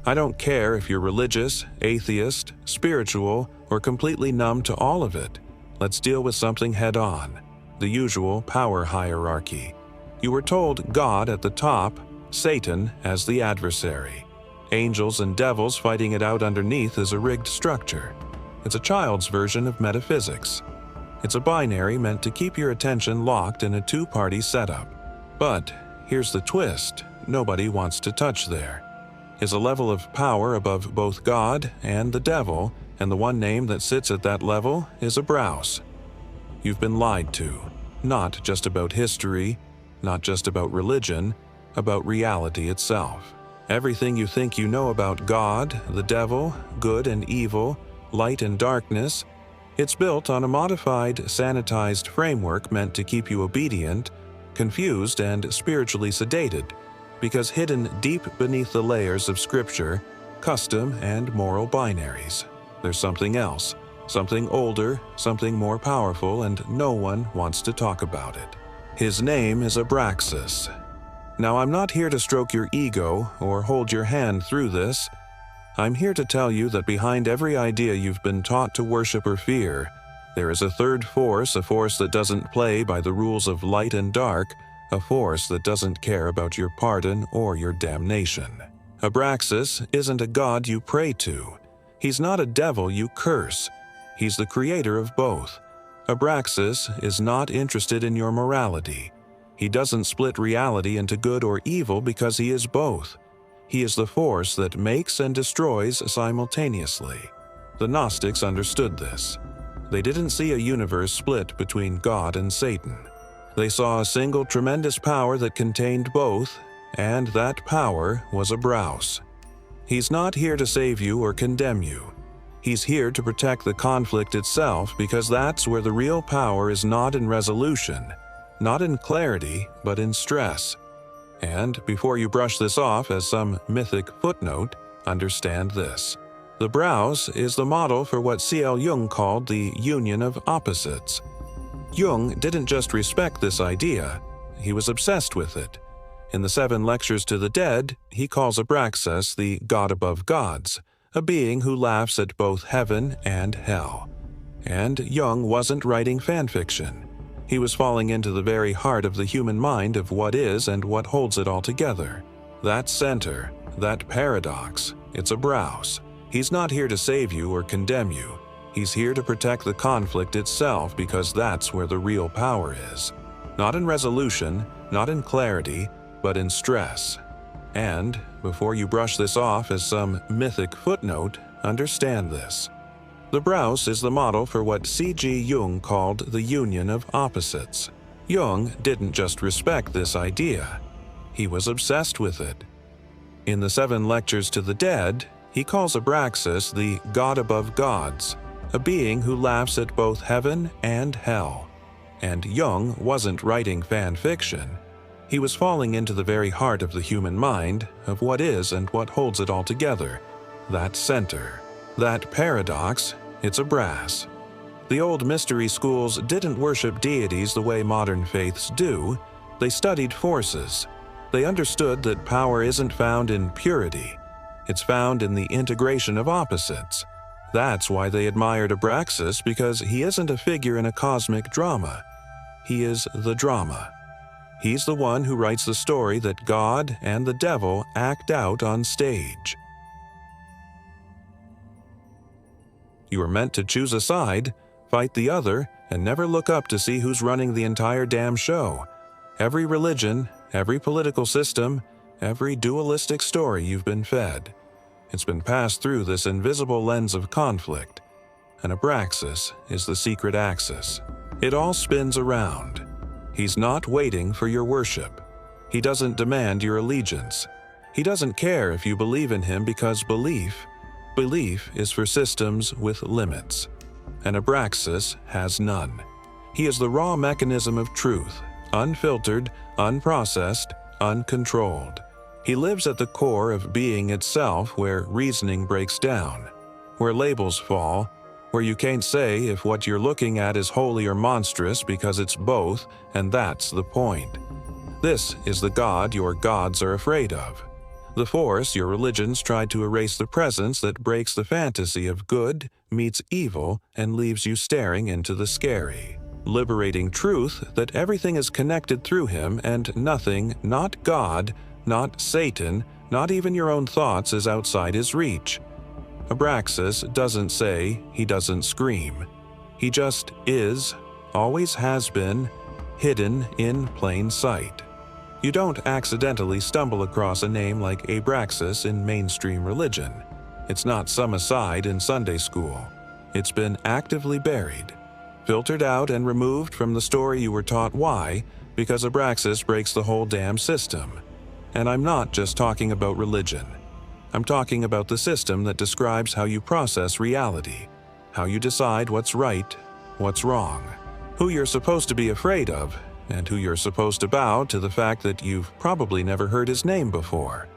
I don't care if you're religious, atheist, spiritual, or completely numb to all of it. Let's deal with something head-on. The usual power hierarchy. You were told God at the top, Satan as the adversary. Angels and devils fighting it out underneath is a rigged structure. It's a child's version of metaphysics. It's a binary meant to keep your attention locked in a two-party setup. But here's the twist: nobody wants to touch there. Is a level of power above both God and the devil, and the one name that sits at that level is Abraxas. You've been lied to, not just about history, not just about religion, about reality itself. Everything you think you know about God, the devil, good and evil, light and darkness, it's built on a modified, sanitized framework meant to keep you obedient, confused, and spiritually sedated, because hidden deep beneath the layers of scripture, custom, and moral binaries, there's something else, something older, something more powerful, and no one wants to talk about it. His name is Abraxas. Now, I'm not here to stroke your ego or hold your hand through this. I'm here to tell you that behind every idea you've been taught to worship or fear, there is a third force, a force that doesn't play by the rules of light and dark, a force that doesn't care about your pardon or your damnation. Abraxas isn't a god you pray to. He's not a devil you curse. He's the creator of both. Abraxas is not interested in your morality. He doesn't split reality into good or evil because he is both. He is the force that makes and destroys simultaneously. The Gnostics understood this. They didn't see a universe split between God and Satan. They saw a single tremendous power that contained both, and that power was Abraxas. He's not here to save you or condemn you. He's here to protect the conflict itself, because that's where the real power is, not in resolution, not in clarity, but in stress. And before you brush this off as some mythic footnote, understand this. The Abraxas is the model for what C.L. Jung called the union of opposites. Jung didn't just respect this idea, he was obsessed with it. In the 7 Lectures to the Dead, he calls Abraxas the god above gods, a being who laughs at both heaven and hell. And Jung wasn't writing fanfiction. He was falling into the very heart of the human mind of what is and what holds it all together. That center, that paradox, it's Abraxas. He's not here to save you or condemn you. He's here to protect the conflict itself, because that's where the real power is. Not in resolution, not in clarity, but in stress. And, before you brush this off as some mythic footnote, understand this. The Abraxas is the model for what C.G. Jung called the union of opposites. Jung didn't just respect this idea, he was obsessed with it. In the 7 Lectures to the Dead, he calls Abraxas the god above gods, a being who laughs at both heaven and hell. And Jung wasn't writing fan fiction. He was falling into the very heart of the human mind, of what is and what holds it all together. That center, that paradox, it's Abraxas. The old mystery schools didn't worship deities the way modern faiths do. They studied forces. They understood that power isn't found in purity. It's found in the integration of opposites. That's why they admired Abraxas, because he isn't a figure in a cosmic drama. He is the drama. He's the one who writes the story that God and the devil act out on stage. You are meant to choose a side, fight the other, and never look up to see who's running the entire damn show. Every religion, every political system, every dualistic story you've been fed. It's been passed through this invisible lens of conflict, and Abraxas is the secret axis. It all spins around. He's not waiting for your worship. He doesn't demand your allegiance. He doesn't care if you believe in him, because belief is for systems with limits. And Abraxas has none. He is the raw mechanism of truth, unfiltered, unprocessed, uncontrolled. He lives at the core of being itself, where reasoning breaks down, where labels fall, where you can't say if what you're looking at is holy or monstrous, because it's both, and that's the point. This is the God your gods are afraid of. The force your religions tried to erase the presence that breaks the fantasy of good meets evil and leaves you staring into the scary. Liberating truth that everything is connected through him and nothing, not God, not Satan, not even your own thoughts is outside his reach. Abraxas doesn't say, he doesn't scream. He just is, always has been, hidden in plain sight. You don't accidentally stumble across a name like Abraxas in mainstream religion. It's not some aside in Sunday school. It's been actively buried, filtered out and removed from the story you were taught. Why? Because Abraxas breaks the whole damn system. And I'm not just talking about religion. I'm talking about the system that describes how you process reality, how you decide what's right, what's wrong, who you're supposed to be afraid of, and who you're supposed to bow to the fact that you've probably never heard his name before.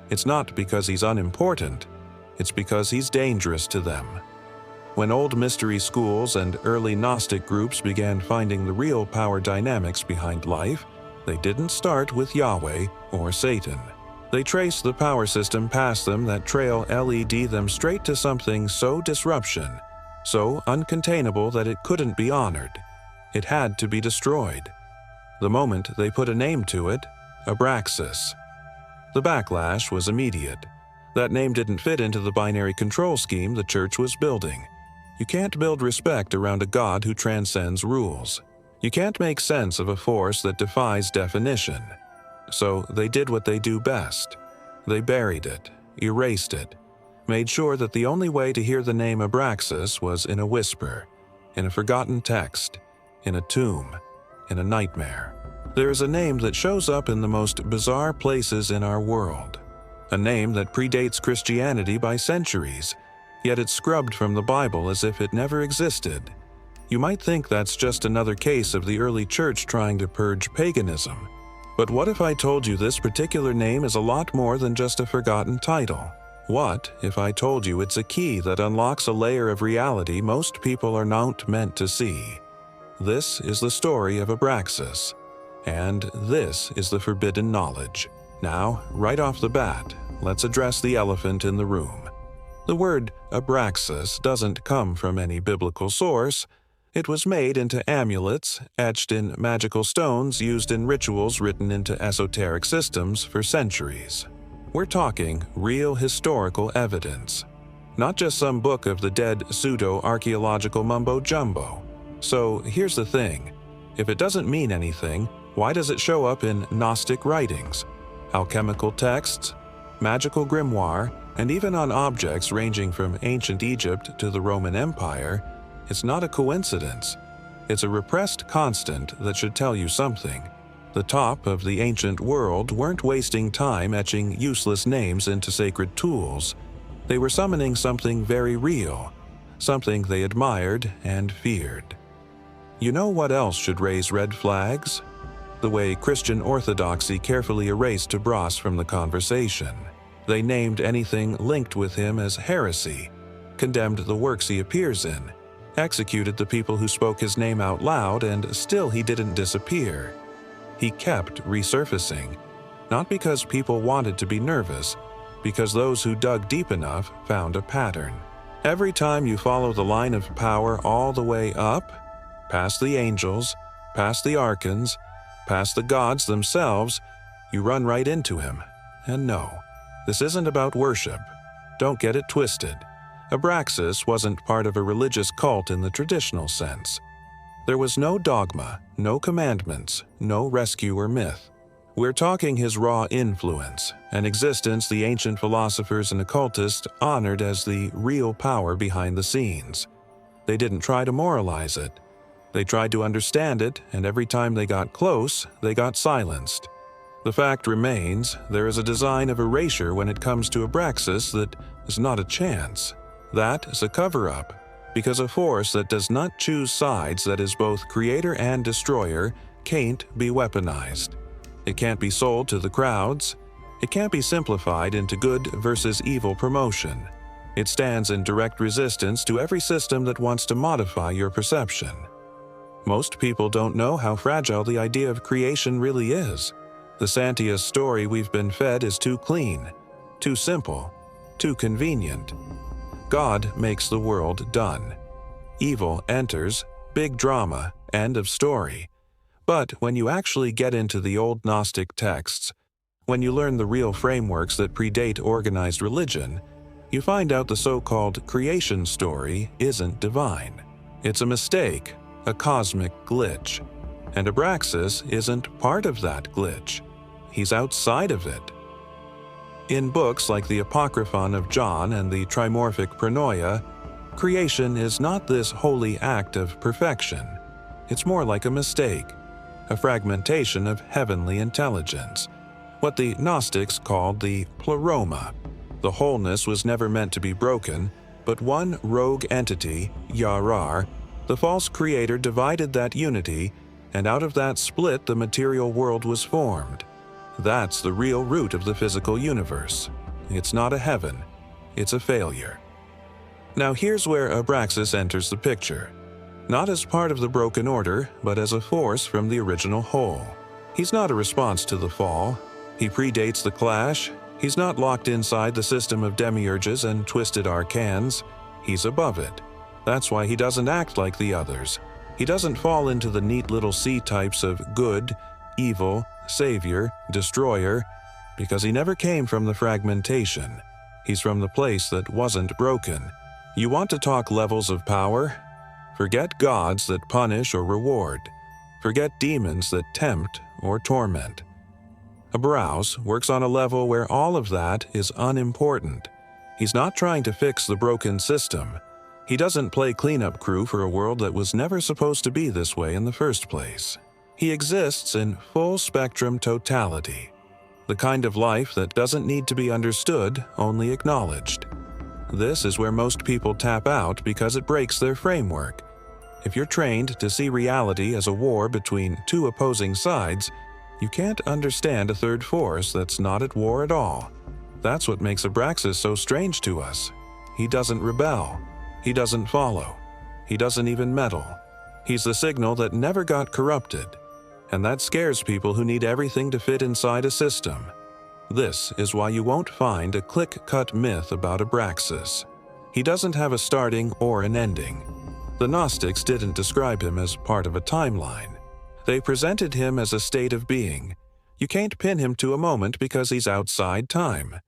It's not because he's unimportant, it's because he's dangerous to them. When old mystery schools and early Gnostic groups began finding the real power dynamics behind life, they didn't start with Yahweh or Satan. They traced the power system past them that trail led them straight to something so disruption, so uncontainable that it couldn't be honored. It had to be destroyed. The moment they put a name to it, Abraxas. The backlash was immediate. That name didn't fit into the binary control scheme the church was building. You can't build respect around a God who transcends rules. You can't make sense of a force that defies definition. So they did what they do best. They buried it, erased it, made sure that the only way to hear the name Abraxas was in a whisper, in a forgotten text, in a tomb, in a nightmare. There is a name that shows up in the most bizarre places in our world. A name that predates Christianity by centuries, yet it's scrubbed from the Bible as if it never existed. You might think that's just another case of the early church trying to purge paganism. But what if I told you this particular name is a lot more than just a forgotten title? What if I told you it's a key that unlocks a layer of reality most people are not meant to see? This is the story of Abraxas, and this is the forbidden knowledge. Now, right off the bat, let's address the elephant in the room. The word Abraxas doesn't come from any biblical source. It was made into amulets, etched in magical stones used in rituals written into esoteric systems for centuries. We're talking real historical evidence, not just some book of the dead pseudo-archaeological mumbo-jumbo. So here's the thing. If it doesn't mean anything, why does it show up in Gnostic writings, alchemical texts, magical grimoire, and even on objects ranging from ancient Egypt to the Roman Empire? It's not a coincidence. It's a repressed constant that should tell you something. The top of the ancient world weren't wasting time etching useless names into sacred tools. They were summoning something very real, something they admired and feared. You know what else should raise red flags? The way Christian orthodoxy carefully erased Tabras from the conversation. They named anything linked with him as heresy, condemned the works he appears in, executed the people who spoke his name out loud, and still he didn't disappear. He kept resurfacing, not because people wanted to be nervous, because those who dug deep enough found a pattern. Every time you follow the line of power all the way up, past the angels, past the archons, past the gods themselves, you run right into him. And no, this isn't about worship. Don't get it twisted. Abraxas wasn't part of a religious cult in the traditional sense. There was no dogma, no commandments, no rescuer myth. We're talking his raw influence, an existence the ancient philosophers and occultists honored as the real power behind the scenes. They didn't try to moralize it. They tried to understand it, and every time they got close, they got silenced. The fact remains, there is a design of erasure when it comes to Abraxas that is not a chance. That is a cover-up, because a force that does not choose sides, that is both creator and destroyer, can't be weaponized. It can't be sold to the crowds. It can't be simplified into good versus evil promotion. It stands in direct resistance to every system that wants to modify your perception. Most people don't know how fragile the idea of creation really is. The Santia's story we've been fed is too clean, too simple, too convenient. God makes the world done. Evil enters, big drama, end of story. But when you actually get into the old Gnostic texts, when you learn the real frameworks that predate organized religion, you find out the so-called creation story isn't divine. It's a mistake, a cosmic glitch. And Abraxas isn't part of that glitch. He's outside of it. In books like the Apocryphon of John and the Trimorphic Pronoia, creation is not this holy act of perfection. It's more like a mistake, a fragmentation of heavenly intelligence, what the Gnostics called the pleroma. The wholeness was never meant to be broken, but one rogue entity, Yarar, the false creator, divided that unity, and out of that split the material world was formed. That's the real root of the physical universe. It's not a heaven, it's a failure. Now here's where Abraxas enters the picture. Not as part of the broken order, but as a force from the original whole. He's not a response to the fall. He predates the clash. He's not locked inside the system of demiurges and twisted arcans. He's above it. That's why he doesn't act like the others. He doesn't fall into the neat little C-types of good, evil, savior, destroyer, because he never came from the fragmentation. He's from the place that wasn't broken. You want to talk levels of power? Forget gods that punish or reward. Forget demons that tempt or torment. Abraxas works on a level where all of that is unimportant. He's not trying to fix the broken system. He doesn't play cleanup crew for a world that was never supposed to be this way in the first place. He exists in full-spectrum totality, the kind of life that doesn't need to be understood, only acknowledged. This is where most people tap out because it breaks their framework. If you're trained to see reality as a war between two opposing sides, you can't understand a third force that's not at war at all. That's what makes Abraxas so strange to us. He doesn't rebel. He doesn't follow. He doesn't even meddle. He's the signal that never got corrupted. And that scares people who need everything to fit inside a system. This is why you won't find a click-cut myth about Abraxas. He doesn't have a starting or an ending. The Gnostics didn't describe him as part of a timeline. They presented him as a state of being. You can't pin him to a moment because he's outside time.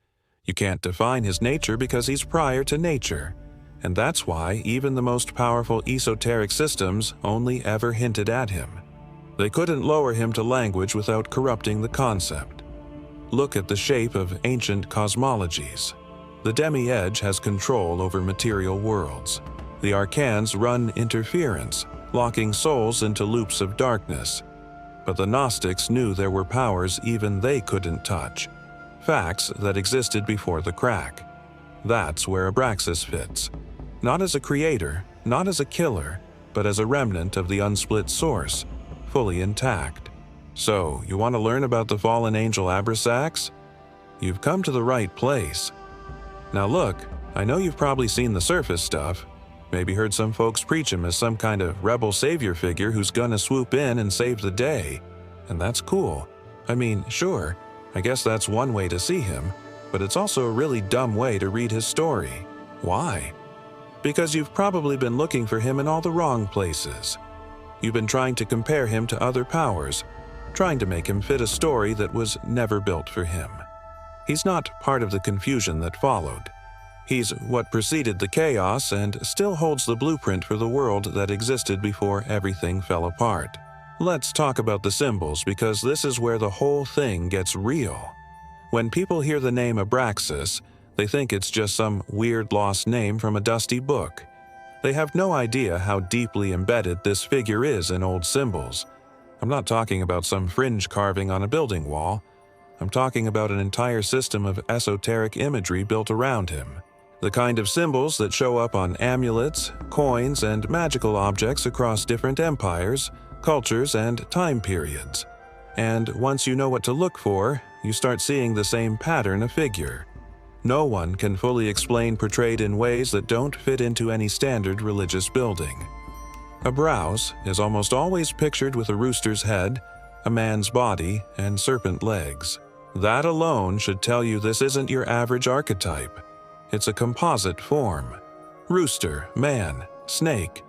You can't define his nature because he's prior to nature. And that's why even the most powerful esoteric systems only ever hinted at him. They couldn't lower him to language without corrupting the concept. Look at the shape of ancient cosmologies. The demi-edge has control over material worlds. The arcans run interference, locking souls into loops of darkness. But the Gnostics knew there were powers even they couldn't touch, facts that existed before the crack. That's where Abraxas fits. Not as a creator, not as a killer, but as a remnant of the unsplit source, fully intact. So, you want to learn about the fallen angel Abraxas? You've come to the right place. Now look, I know you've probably seen the surface stuff. Maybe heard some folks preach him as some kind of rebel savior figure who's gonna swoop in and save the day. And that's cool. I mean, sure, I guess that's one way to see him, but it's also a really dumb way to read his story. Why? Because you've probably been looking for him in all the wrong places. You've been trying to compare him to other powers, trying to make him fit a story that was never built for him. He's not part of the confusion that followed. He's what preceded the chaos and still holds the blueprint for the world that existed before everything fell apart. Let's talk about the symbols because this is where the whole thing gets real. When people hear the name Abraxas, they think it's just some weird lost name from a dusty book. They have no idea how deeply embedded this figure is in old symbols. I'm not talking about some fringe carving on a building wall. I'm talking about an entire system of esoteric imagery built around him. The kind of symbols that show up on amulets, coins, and magical objects across different empires, cultures, and time periods. And once you know what to look for, you start seeing the same pattern of figure. No one can fully explain portrayed in ways that don't fit into any standard religious building. Abraxas is almost always pictured with a rooster's head, a man's body, and serpent legs. That alone should tell you this isn't your average archetype. It's a composite form. Rooster, man, snake.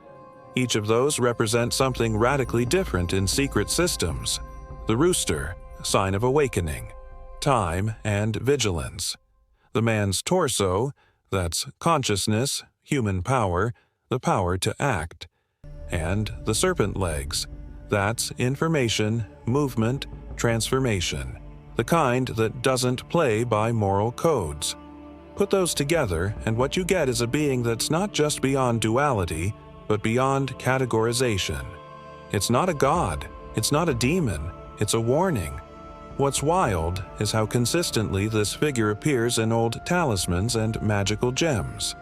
Each of those represent something radically different in secret systems. The rooster, sign of awakening, time, and vigilance. The man's torso, that's consciousness, human power, the power to act. And the serpent legs, that's information, movement, transformation, the kind that doesn't play by moral codes. Put those together, and what you get is a being that's not just beyond duality, but beyond categorization. It's not a god, it's not a demon, it's a warning. What's wild is how consistently this figure appears in old talismans and magical gems.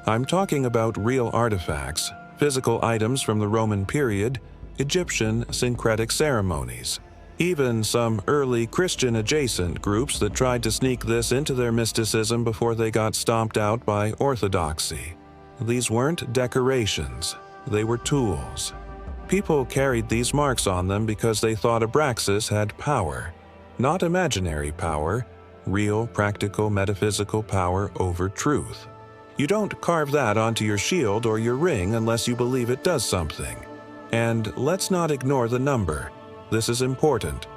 I'm talking about real artifacts, physical items from the Roman period, Egyptian syncretic ceremonies, even some early Christian-adjacent groups that tried to sneak this into their mysticism before they got stomped out by orthodoxy. These weren't decorations, they were tools. People carried these marks on them because they thought Abraxas had power. Not imaginary power, real, practical, metaphysical power over truth. You don't carve that onto your shield or your ring unless you believe it does something. And let's not ignore the number. This is important.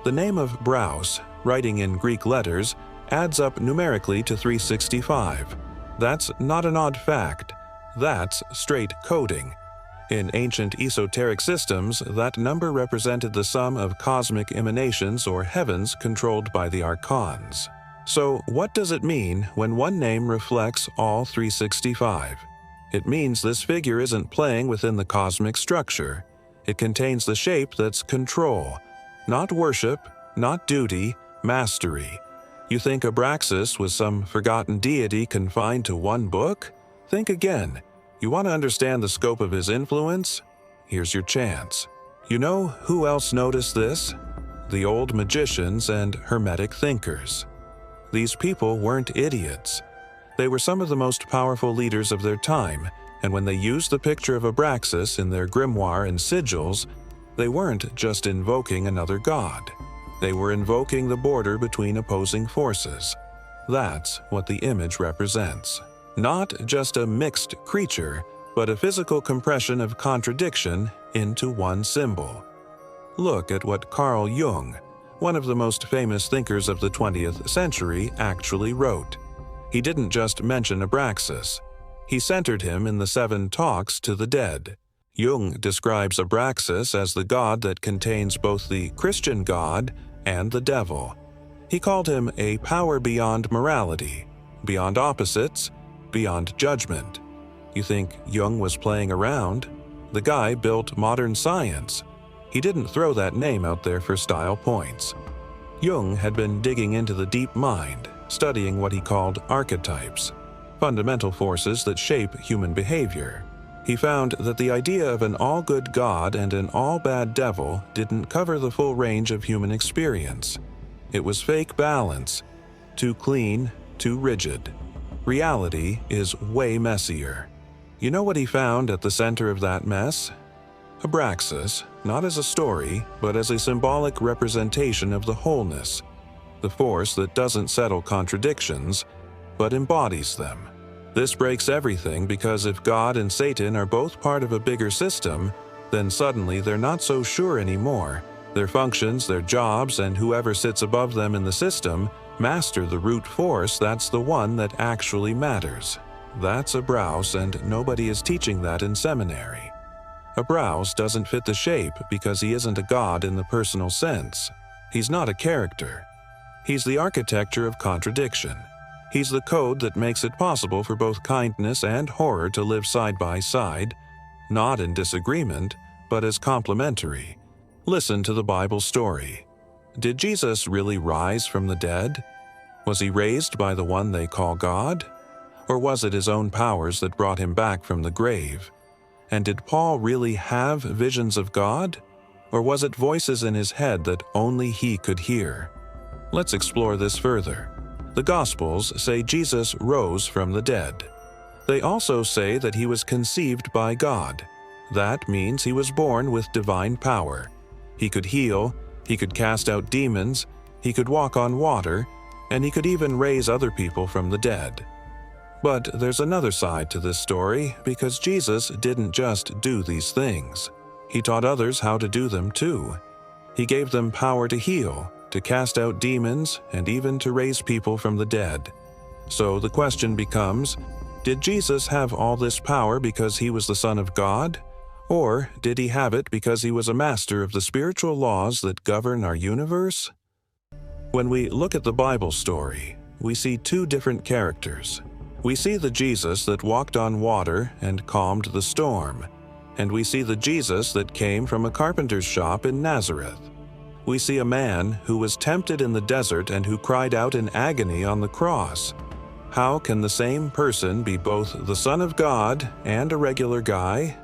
The name of Braus, writing in Greek letters, adds up numerically to 365. That's not an odd fact. That's straight coding. In ancient esoteric systems, that number represented the sum of cosmic emanations or heavens controlled by the archons. So, what does it mean when one name reflects all 365? It means this figure isn't playing within the cosmic structure. It contains the shape that's control, not worship, not duty, mastery. You think Abraxas was some forgotten deity confined to one book? Think again. You want to understand the scope of his influence? Here's your chance. You know who else noticed this? The old magicians and Hermetic thinkers. These people weren't idiots. They were some of the most powerful leaders of their time, and when they used the picture of Abraxas in their grimoire and sigils, they weren't just invoking another god. They were invoking the border between opposing forces. That's what the image represents. Not just a mixed creature, but a physical compression of contradiction into one symbol. Look at what Carl Jung, one of the most famous thinkers of the 20th century, actually wrote. He didn't just mention Abraxas. He centered him in the 7 talks to the dead. Jung describes Abraxas as the god that contains both the Christian God and the devil. He called him a power beyond morality, beyond opposites, beyond judgment. You think Jung was playing around? The guy built modern science. He didn't throw that name out there for style points. Jung had been digging into the deep mind, studying what he called archetypes, fundamental forces that shape human behavior. He found that the idea of an all-good God and an all-bad devil didn't cover the full range of human experience. It was fake balance, too clean, too rigid. Reality is way messier. You know what he found at the center of that mess? Abraxas, not as a story, but as a symbolic representation of the wholeness, the force that doesn't settle contradictions, but embodies them. This breaks everything because if God and Satan are both part of a bigger system, then suddenly they're not so sure anymore. Their functions, their jobs, and whoever sits above them in the system master the root force that's the one that actually matters. That's a Braus, and nobody is teaching that in seminary. A Braus doesn't fit the shape because he isn't a god in the personal sense. He's not a character. He's the architecture of contradiction. He's the code that makes it possible for both kindness and horror to live side by side, not in disagreement, but as complementary. Listen to the Bible story. Did Jesus really rise from the dead? Was he raised by the one they call God? Or was it his own powers that brought him back from the grave? And did Paul really have visions of God? Or was it voices in his head that only he could hear? Let's explore this further. The Gospels say Jesus rose from the dead. They also say that he was conceived by God. That means he was born with divine power. He could heal, he could cast out demons, he could walk on water, and he could even raise other people from the dead. But there's another side to this story, because Jesus didn't just do these things. He taught others how to do them too. He gave them power to heal, to cast out demons, and even to raise people from the dead. So the question becomes, did Jesus have all this power because he was the Son of God? Or did he have it because he was a master of the spiritual laws that govern our universe? When we look at the Bible story, we see two different characters. We see the Jesus that walked on water and calmed the storm, and we see the Jesus that came from a carpenter's shop in Nazareth. We see a man who was tempted in the desert and who cried out in agony on the cross. How can the same person be both the Son of God and a regular guy?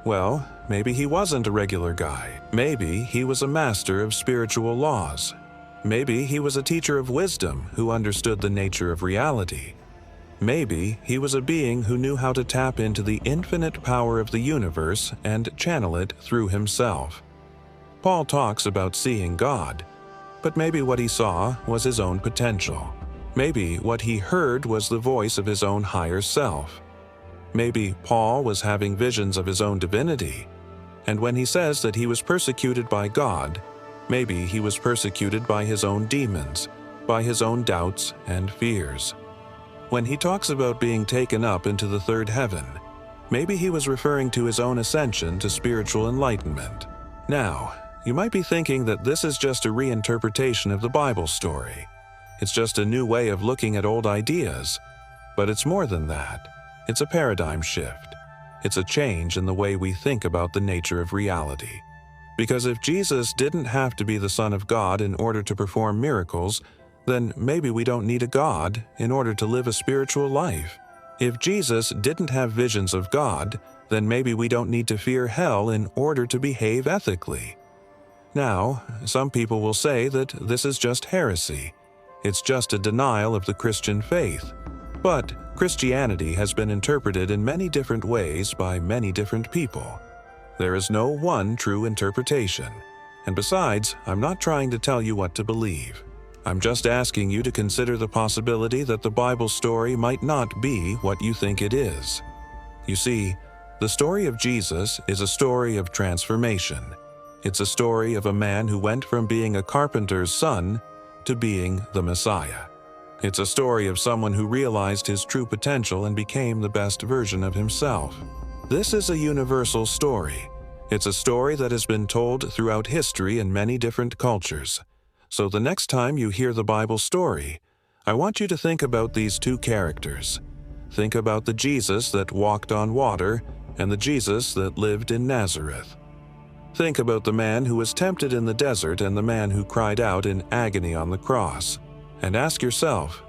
Well, maybe he wasn't a regular guy. Maybe he was a master of spiritual laws. Maybe he was a teacher of wisdom who understood the nature of reality. Maybe he was a being who knew how to tap into the infinite power of the universe and channel it through himself. Paul talks about seeing God, but maybe what he saw was his own potential. Maybe what he heard was the voice of his own higher self. Maybe Paul was having visions of his own divinity, and when he says that he was persecuted by God, maybe he was persecuted by his own demons, by his own doubts and fears. When he talks about being taken up into the third heaven, maybe he was referring to his own ascension to spiritual enlightenment. Now, you might be thinking that this is just a reinterpretation of the Bible story. It's just a new way of looking at old ideas. But it's more than that. It's a paradigm shift. It's a change in the way we think about the nature of reality. Because if Jesus didn't have to be the Son of God in order to perform miracles, then maybe we don't need a God in order to live a spiritual life. If Jesus didn't have visions of God, then maybe we don't need to fear hell in order to behave ethically. Now, some people will say that this is just heresy. It's just a denial of the Christian faith. But Christianity has been interpreted in many different ways by many different people. There is no one true interpretation. And besides, I'm not trying to tell you what to believe. I'm just asking you to consider the possibility that the Bible story might not be what you think it is. You see, the story of Jesus is a story of transformation. It's a story of a man who went from being a carpenter's son to being the Messiah. It's a story of someone who realized his true potential and became the best version of himself. This is a universal story. It's a story that has been told throughout history in many different cultures. So the next time you hear the Bible story, I want you to think about these two characters. Think about the Jesus that walked on water and the Jesus that lived in Nazareth. Think about the man who was tempted in the desert and the man who cried out in agony on the cross. And ask yourself,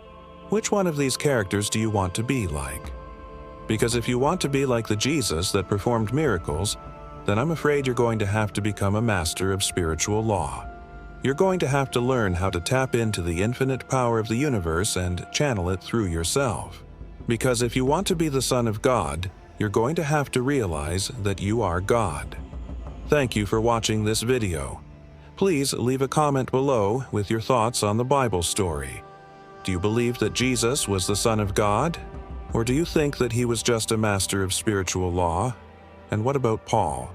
which one of these characters do you want to be like? Because if you want to be like the Jesus that performed miracles, then I'm afraid you're going to have to become a master of spiritual law. You're going to have to learn how to tap into the infinite power of the universe and channel it through yourself. Because if you want to be the Son of God, you're going to have to realize that you are God. Thank you for watching this video. Please leave a comment below with your thoughts on the Bible story. Do you believe that Jesus was the Son of God? Or do you think that he was just a master of spiritual law? And what about Paul?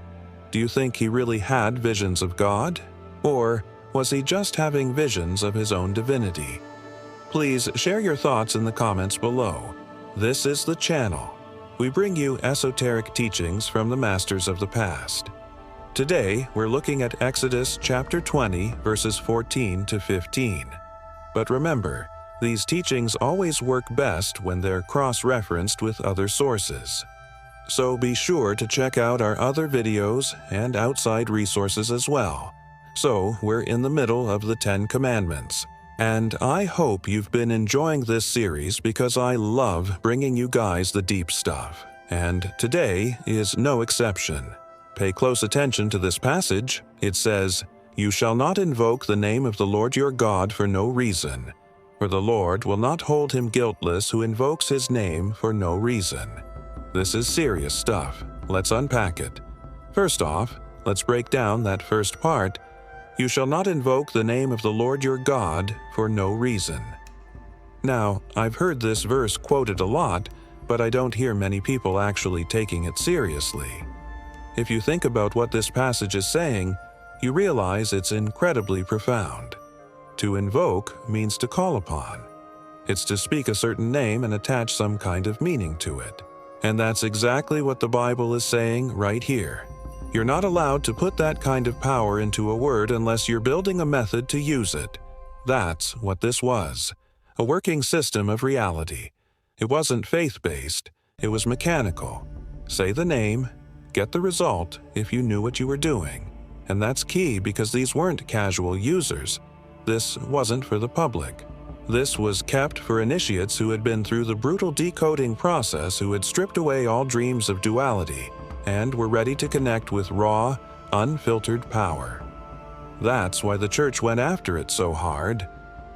Do you think he really had visions of God? Or was he just having visions of his own divinity? Please share your thoughts in the comments below. This is the channel. We bring you esoteric teachings from the masters of the past. Today, we're looking at Exodus chapter 20, verses 14 to 15. But remember, these teachings always work best when they're cross-referenced with other sources. So be sure to check out our other videos and outside resources as well. So, we're in the middle of the 10 Commandments. And I hope you've been enjoying this series because I love bringing you guys the deep stuff. And today is no exception. Pay close attention to this passage. It says, "You shall not invoke the name of the Lord your God for no reason, for the Lord will not hold him guiltless who invokes his name for no reason." This is serious stuff. Let's unpack it. First off, let's break down that first part. You shall not invoke the name of the Lord your God for no reason. Now, I've heard this verse quoted a lot, but I don't hear many people actually taking it seriously. If you think about what this passage is saying, you realize it's incredibly profound. To invoke means to call upon. It's to speak a certain name and attach some kind of meaning to it. And that's exactly what the Bible is saying right here. You're not allowed to put that kind of power into a word unless you're building a method to use it. That's what this was. A working system of reality. It wasn't faith-based. It was mechanical. Say the name, get the result if you knew what you were doing. And that's key because these weren't casual users. This wasn't for the public. This was kept for initiates who had been through the brutal decoding process, who had stripped away all dreams of duality, and were ready to connect with raw, unfiltered power. That's why the church went after it so hard.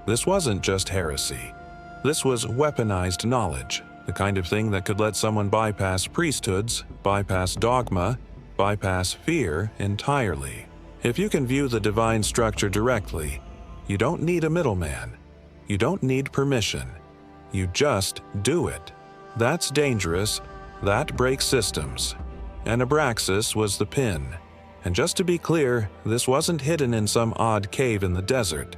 This wasn't just heresy. This was weaponized knowledge, the kind of thing that could let someone bypass priesthoods, bypass dogma, bypass fear entirely. If you can view the divine structure directly, you don't need a middleman. You don't need permission. You just do it. That's dangerous. That breaks systems. And Abraxas was the pin. And just to be clear, this wasn't hidden in some odd cave in the desert.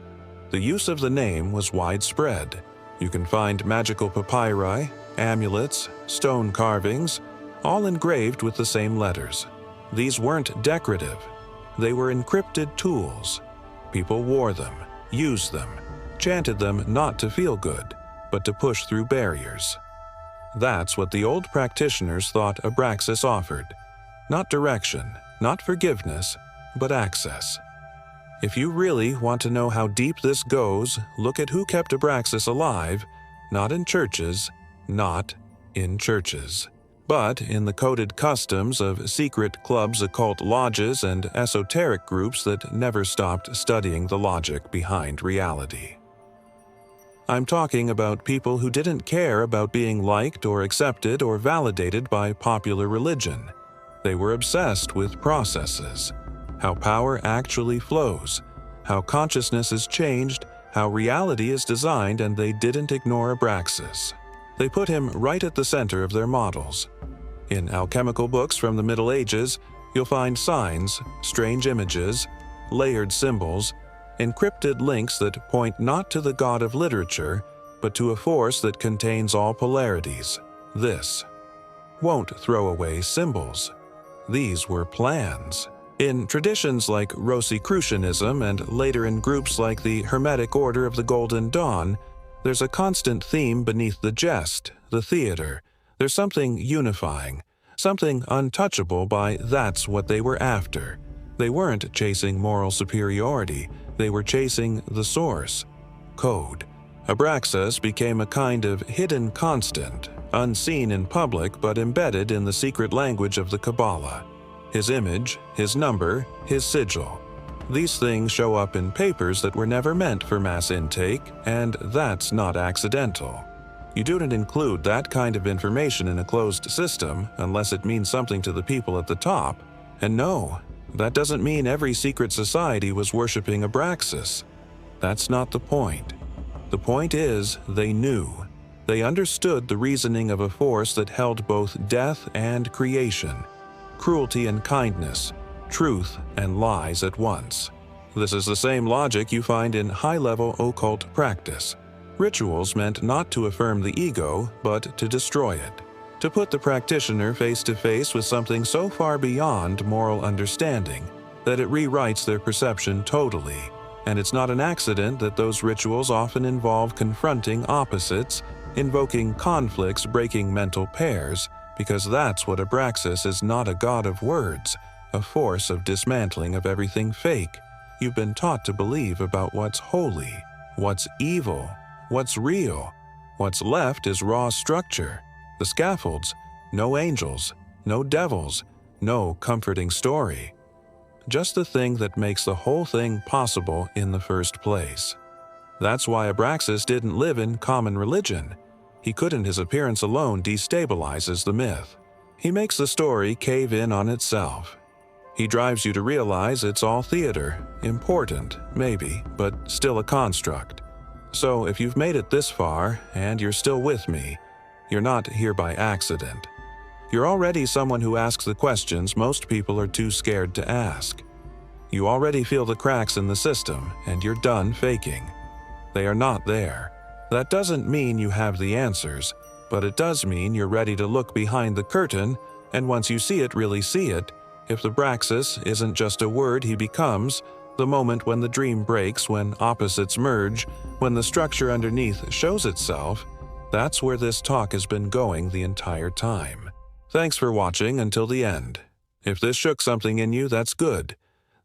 The use of the name was widespread. You can find magical papyri, amulets, stone carvings, all engraved with the same letters. These weren't decorative. They were encrypted tools. People wore them, used them, chanted them not to feel good, but to push through barriers. That's what the old practitioners thought Abraxas offered. Not direction, not forgiveness, but access. If you really want to know how deep this goes, look at who kept Abraxas alive, not in churches, not in churches, but in the coded customs of secret clubs, occult lodges, and esoteric groups that never stopped studying the logic behind reality. I'm talking about people who didn't care about being liked or accepted or validated by popular religion. They were obsessed with processes, how power actually flows, how consciousness is changed, how reality is designed, and they didn't ignore Abraxas. They put him right at the center of their models. In alchemical books from the Middle Ages, you'll find signs, strange images, layered symbols, encrypted links that point not to the god of literature, but to a force that contains all polarities. This won't throw away symbols. These were plans. In traditions like Rosicrucianism and later in groups like the Hermetic Order of the Golden Dawn, there's a constant theme beneath the jest, the theater. There's something unifying, something untouchable by that's what they were after. They weren't chasing moral superiority. They were chasing the source, code. Abraxas became a kind of hidden constant, unseen in public but embedded in the secret language of the Kabbalah. His image, his number, his sigil. These things show up in papers that were never meant for mass intake, and that's not accidental. You don't include that kind of information in a closed system unless it means something to the people at the top. And no, that doesn't mean every secret society was worshipping Abraxas. That's not the point. The point is, they knew. They understood the reasoning of a force that held both death and creation, cruelty and kindness, truth and lies at once. This is the same logic you find in high-level occult practice. Rituals meant not to affirm the ego, but to destroy it. To put the practitioner face to face with something so far beyond moral understanding that it rewrites their perception totally. And it's not an accident that those rituals often involve confronting opposites, invoking conflicts, breaking mental pairs, because that's what Abraxas is. Not a god of words, a force of dismantling of everything fake you've been taught to believe about what's holy, what's evil, what's real. What's left is raw structure. The scaffolds, no angels, no devils, no comforting story. Just the thing that makes the whole thing possible in the first place. That's why Abraxas didn't live in common religion. He couldn't. His appearance alone destabilizes the myth. He makes the story cave in on itself. He drives you to realize it's all theater, important, maybe, but still a construct. So if you've made it this far, and you're still with me, you're not here by accident. You're already someone who asks the questions most people are too scared to ask. You already feel the cracks in the system, and you're done faking. They are not there. That doesn't mean you have the answers, but it does mean you're ready to look behind the curtain, and once you see it, really see it. If the Abraxas isn't just a word he becomes, the moment when the dream breaks, when opposites merge, when the structure underneath shows itself, that's where this talk has been going the entire time. Thanks for watching until the end. If this shook something in you, that's good.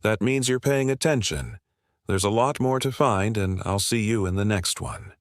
That means you're paying attention. There's a lot more to find, and I'll see you in the next one.